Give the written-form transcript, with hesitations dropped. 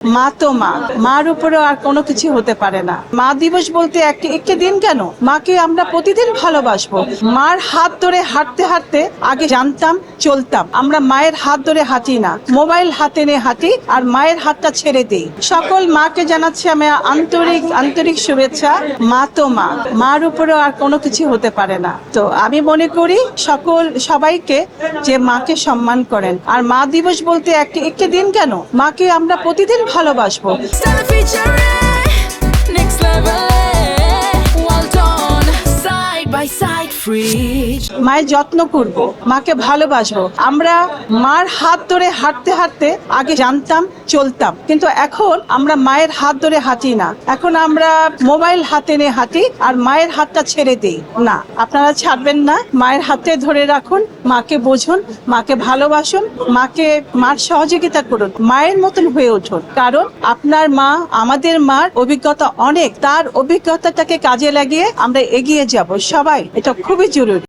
মা তো মা, মার উপরে আর কোনো কিছু হতে পারে না। মা দিবস বলতে একটি দিন কেন, মাকে আমরা প্রতিদিন ভালোবাসবো। মার হাত ধরে হাঁটতে হাঁটতে আগে জানতাম, চলতাম। আমরা মায়ের হাত ধরে হাঁটি না, মোবাইল হাতে নিয়ে হাঁটি আর মায়ের হাতটা ছেড়ে দিই। সকল মাকে জানাচ্ছি আমি আন্তরিক শুভেচ্ছা। মা তো মা, মার উপরে আর কোনো কিছু হতে পারে না। তো আমি মনে করি সবাইকে যে মাকে সম্মান করেন। আর মা দিবস বলতে একটি দিন কেন, মাকে আমরা প্রতিদিন ভালোবাসবো। মায়ের যত্ন করব, মাকে ভালোবাসবো। আমরা মার হাত ধরে হাঁটতে হাঁটতে আগে জানতাম, চলতাম। কিন্তু এখন আমরা মায়ের হাত ধরে হাঁটি না, এখন আমরা মোবাইল হাতে নিয়ে হাঁটি আর মায়ের হাতটা ছেড়ে দিই। না, আপনারা ছাড়বেন না, মায়ের হাতে ধরে রাখুন, মাকে বুঝুন, মাকে ভালোবাসুন, মার সহযোগিতা করুন, মায়ের মতন হয়ে উঠুন। কারণ আপনার মা, আমাদের মার অভিজ্ঞতা অনেক, তার অভিজ্ঞতাটাকে কাজে লাগিয়ে আমরা এগিয়ে যাব সবাই। এটা খুবই জরুরি।